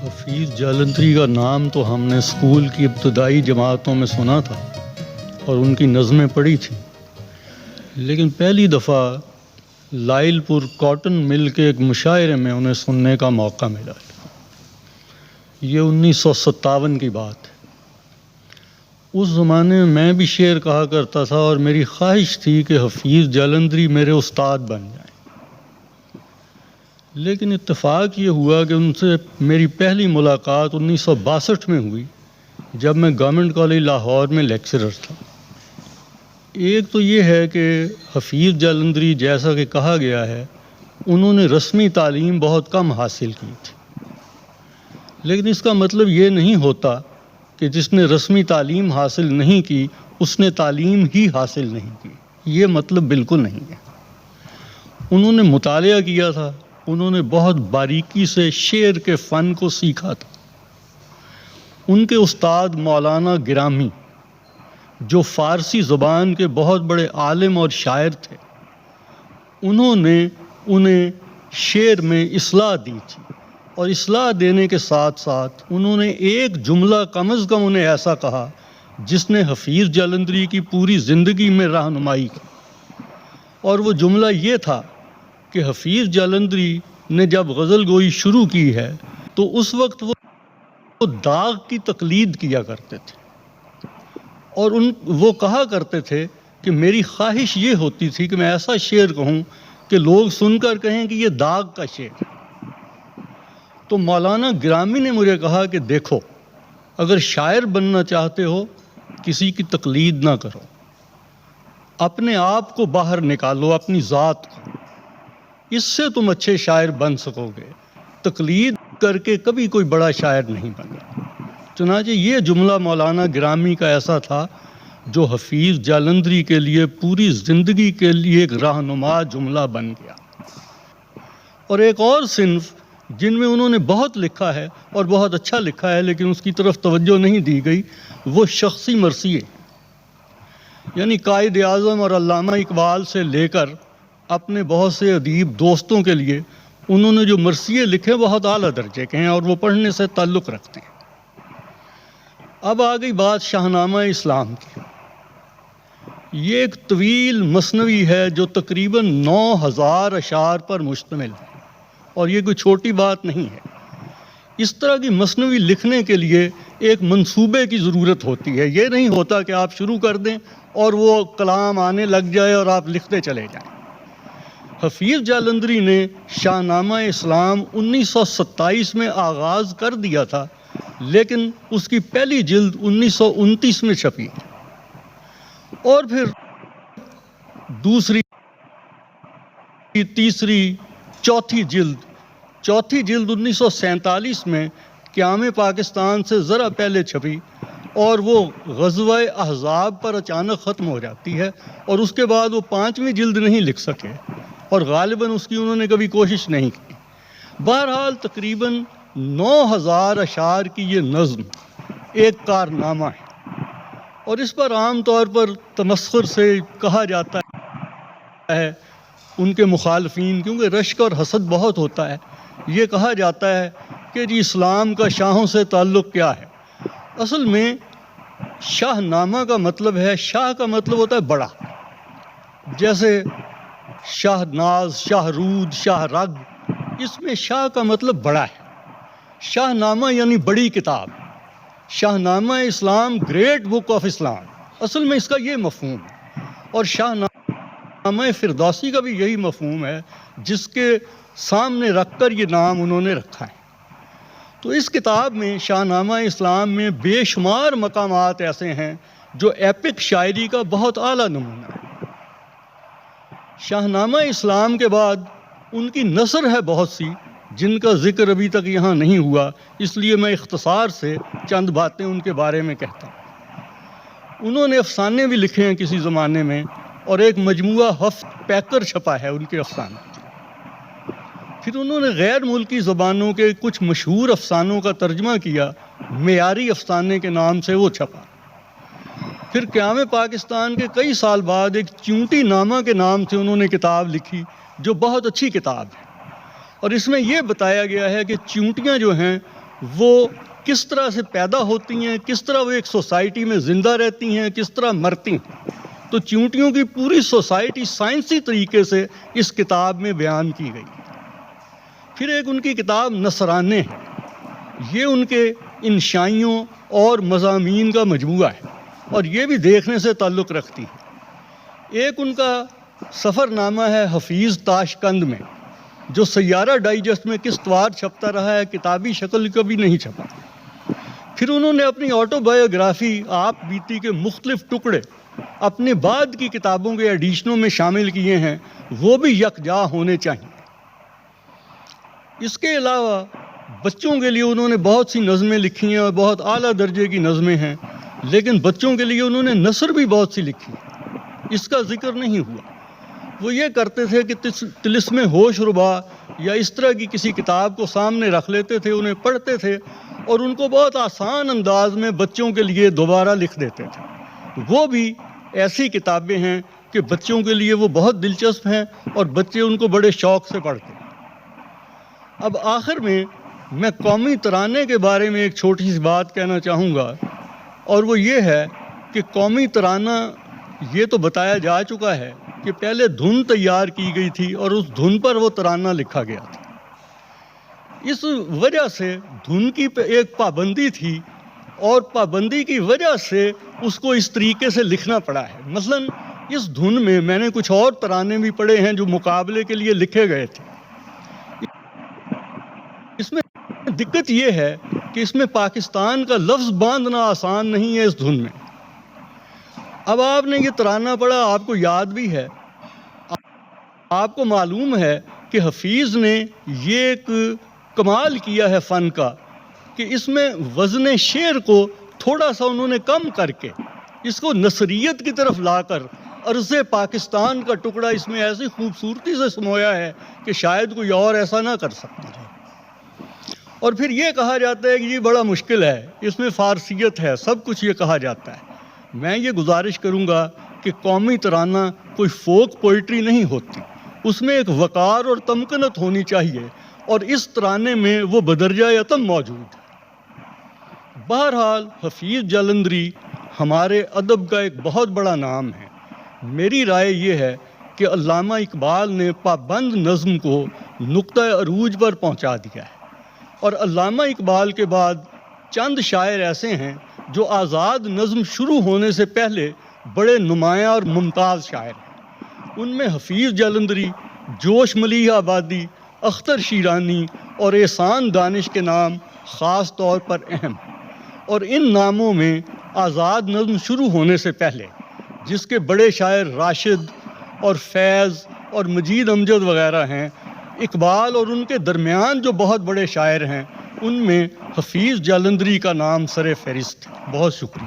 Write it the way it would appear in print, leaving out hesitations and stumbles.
حفیظ جالندھری کا نام تو ہم نے اسکول کی ابتدائی جماعتوں میں سنا تھا اور ان کی نظمیں پڑھی تھیں، لیکن پہلی دفعہ لائل پور کاٹن مل کے ایک مشاعرے میں انہیں سننے کا موقع ملا۔ یہ 1957 کی بات ہے۔ اس زمانے میں بھی شعر کہا کرتا تھا اور میری خواہش تھی کہ حفیظ جالندھری میرے استاد بن جائیں، لیکن اتفاق یہ ہوا کہ ان سے میری پہلی ملاقات 1962 میں ہوئی، جب میں گورنمنٹ کالج لاہور میں لیکچرر تھا۔ ایک تو یہ ہے کہ حفیظ جالندھری، جیسا کہ کہا گیا ہے، انہوں نے رسمی تعلیم بہت کم حاصل کی تھی، لیکن اس کا مطلب یہ نہیں ہوتا کہ جس نے رسمی تعلیم حاصل نہیں کی اس نے تعلیم ہی حاصل نہیں کی۔ یہ مطلب بالکل نہیں ہے۔ انہوں نے مطالعہ کیا تھا، انہوں نے بہت باریکی سے شعر کے فن کو سیکھا تھا۔ ان کے استاد مولانا گرامی، جو فارسی زبان کے بہت بڑے عالم اور شاعر تھے، انہوں نے انہیں شعر میں اصلاح دی تھی، اور اصلاح دینے کے ساتھ ساتھ انہوں نے ایک جملہ کم از کم انہیں ایسا کہا جس نے حفیظ جالندھری کی پوری زندگی میں رہنمائی کی، اور وہ جملہ یہ تھا کہ حفیظ جالندھری نے جب غزل گوئی شروع کی ہے تو اس وقت وہ داغ کی تقلید کیا کرتے تھے، اور وہ کہا کرتے تھے کہ میری خواہش یہ ہوتی تھی کہ میں ایسا شعر کہوں کہ لوگ سن کر کہیں کہ یہ داغ کا شعر ہے۔ تو مولانا گرامی نے مجھے کہا کہ دیکھو، اگر شاعر بننا چاہتے ہو کسی کی تقلید نہ کرو، اپنے آپ کو باہر نکالو، اپنی ذات کو، اس سے تم اچھے شاعر بن سکو گے۔ تقلید کر کے کبھی کوئی بڑا شاعر نہیں بنا۔ چنانچہ یہ جملہ مولانا گرامی کا ایسا تھا جو حفیظ جالندھری کے لیے پوری زندگی کے لیے ایک رہنما جملہ بن گیا۔ اور ایک اور صنف جن میں انہوں نے بہت لکھا ہے اور بہت اچھا لکھا ہے لیکن اس کی طرف توجہ نہیں دی گئی، وہ شخصی مرثیے، یعنی قائد اعظم اور علامہ اقبال سے لے کر اپنے بہت سے ادیب دوستوں کے لیے انہوں نے جو مرثیے لکھے بہت اعلیٰ درجے کے ہیں اور وہ پڑھنے سے تعلق رکھتے ہیں۔ اب آ گئی بات شاہنامہ اسلام کی۔ یہ ایک طویل مثنوی ہے جو تقریباً 9000 اشعار پر مشتمل ہے، اور یہ کوئی چھوٹی بات نہیں ہے۔ اس طرح کی مثنوی لکھنے کے لیے ایک منصوبے کی ضرورت ہوتی ہے۔ یہ نہیں ہوتا کہ آپ شروع کر دیں اور وہ کلام آنے لگ جائے اور آپ لکھتے چلے جائیں۔ حفیظ جالندھری نے شاہنامہ اسلام 1927 میں آغاز کر دیا تھا، لیکن اس کی پہلی جلد 1929 میں چھپی، اور پھر دوسری، تیسری، چوتھی جلد 1947 میں قیام پاکستان سے ذرا پہلے چھپی، اور وہ غزوہ احزاب پر اچانک ختم ہو جاتی ہے، اور اس کے بعد وہ 5ویں جلد نہیں لکھ سکے، اور غالباً اس کی انہوں نے کبھی کوشش نہیں کی۔ بہرحال تقریباً 9000 اشعار کی یہ نظم ایک کارنامہ ہے، اور اس پر عام طور پر تمسخر سے کہا جاتا ہے ان کے مخالفین، کیونکہ رشک اور حسد بہت ہوتا ہے، یہ کہا جاتا ہے کہ جی اسلام کا شاہوں سے تعلق کیا ہے۔ اصل میں شاہ نامہ کا مطلب ہے، شاہ کا مطلب ہوتا ہے بڑا، جیسے شاہ ناز، شاہ رود، شاہ رگ، اس میں شاہ کا مطلب بڑا ہے۔ شاہ نامہ یعنی بڑی کتاب، شاہ نامہ اسلام، گریٹ بک آف اسلام، اصل میں اس کا یہ مفہوم ہے، اور شاہ نامہ فردوسی کا بھی یہی مفہوم ہے، جس کے سامنے رکھ کر یہ نام انہوں نے رکھا ہے۔ تو اس کتاب میں، شاہ نامہ اسلام میں، بے شمار مقامات ایسے ہیں جو ایپک شاعری کا بہت اعلیٰ نمونہ ہے۔ شاہ نامہ اسلام کے بعد ان کی نثر ہے بہت سی، جن کا ذکر ابھی تک یہاں نہیں ہوا، اس لیے میں اختصار سے چند باتیں ان کے بارے میں کہتا ہوں۔ انہوں نے افسانے بھی لکھے ہیں کسی زمانے میں، اور ایک مجموعہ ہفت پیکر چھپا ہے ان کے افسانے۔ پھر انہوں نے غیر ملکی زبانوں کے کچھ مشہور افسانوں کا ترجمہ کیا، معیاری افسانے کے نام سے وہ چھپا۔ پھر قیام پاکستان کے کئی سال بعد ایک چیونٹی نامہ کے نام سے انہوں نے کتاب لکھی، جو بہت اچھی کتاب ہے، اور اس میں یہ بتایا گیا ہے کہ چیونٹیاں جو ہیں وہ کس طرح سے پیدا ہوتی ہیں، کس طرح وہ ایک سوسائٹی میں زندہ رہتی ہیں، کس طرح مرتی ہیں۔ تو چیونٹیوں کی پوری سوسائٹی سائنسی طریقے سے اس کتاب میں بیان کی گئی۔ پھر ایک ان کی کتاب نصرانے ہے، یہ ان کے انشائیوں اور مضامین کا مجموعہ ہے اور یہ بھی دیکھنے سے تعلق رکھتی ہے۔ ایک ان کا سفر نامہ ہے حفیظ تاشقند میں، جو سیارہ ڈائجسٹ میں قسطوار چھپتا رہا ہے، کتابی شکل کبھی نہیں چھپا۔ پھر انہوں نے اپنی آٹو بایوگرافی آپ بیتی کے مختلف ٹکڑے اپنے بعد کی کتابوں کے ایڈیشنوں میں شامل کیے ہیں، وہ بھی یکجا ہونے چاہیے۔ اس کے علاوہ بچوں کے لیے انہوں نے بہت سی نظمیں لکھی ہیں اور بہت اعلیٰ درجے کی نظمیں ہیں، لیکن بچوں کے لیے انہوں نے نثر بھی بہت سی لکھی، اس کا ذکر نہیں ہوا۔ وہ یہ کرتے تھے کہ طلسم ہوش ربا یا اس طرح کی کسی کتاب کو سامنے رکھ لیتے تھے، انہیں پڑھتے تھے اور ان کو بہت آسان انداز میں بچوں کے لیے دوبارہ لکھ دیتے تھے۔ وہ بھی ایسی کتابیں ہیں کہ بچوں کے لیے وہ بہت دلچسپ ہیں اور بچے ان کو بڑے شوق سے پڑھتے ہیں۔ اب آخر میں قومی ترانے کے بارے میں ایک چھوٹی سی بات کہنا چاہوں گا، اور وہ یہ ہے کہ قومی ترانہ یہ تو بتایا جا چکا ہے کہ پہلے دھن تیار کی گئی تھی اور اس دھن پر وہ ترانہ لکھا گیا تھا۔ اس وجہ سے دھن کی ایک پابندی تھی اور پابندی کی وجہ سے اس کو اس طریقے سے لکھنا پڑا ہے۔ مثلاً اس دھن میں نے کچھ اور ترانے بھی پڑھے ہیں جو مقابلے کے لیے لکھے گئے تھے۔ اس میں دقت یہ ہے کہ اس میں پاکستان کا لفظ باندھنا آسان نہیں ہے اس دھن میں۔ اب آپ نے یہ ترانہ پڑھا، آپ کو یاد بھی ہے، آپ کو معلوم ہے کہ حفیظ نے یہ ایک کمال کیا ہے فن کا کہ اس میں وزن شعر کو تھوڑا سا انہوں نے کم کر کے اس کو نثریت کی طرف لا کر عرض پاکستان کا ٹکڑا اس میں ایسی خوبصورتی سے سمویا ہے کہ شاید کوئی اور ایسا نہ کر سکتا ہے۔ اور پھر یہ کہا جاتا ہے کہ یہ بڑا مشکل ہے، اس میں فارسیت ہے، سب کچھ یہ کہا جاتا ہے۔ میں یہ گزارش کروں گا کہ قومی ترانہ کوئی فوک پوئٹری نہیں ہوتی، اس میں ایک وقار اور تمکنت ہونی چاہیے، اور اس ترانے میں وہ بدرجہ عتم موجود ہے۔ بہرحال حفیظ جالندھری ہمارے ادب کا ایک بہت بڑا نام ہے۔ میری رائے یہ ہے کہ علامہ اقبال نے پابند نظم کو نقطہ عروج پر پہنچا دیا ہے، اور علامہ اقبال کے بعد چند شاعر ایسے ہیں جو آزاد نظم شروع ہونے سے پہلے بڑے نمایاں اور ممتاز شاعر ہیں۔ ان میں حفیظ جالندھری، جوش ملیح آبادی، اختر شیرانی اور احسان دانش کے نام خاص طور پر اہم ہیں، اور ان ناموں میں آزاد نظم شروع ہونے سے پہلے جس کے بڑے شاعر راشد اور فیض اور مجید امجد وغیرہ ہیں، اقبال اور ان کے درمیان جو بہت بڑے شاعر ہیں، ان میں حفیظ جالندھری کا نام سر فہرست ہے۔ بہت شکریہ۔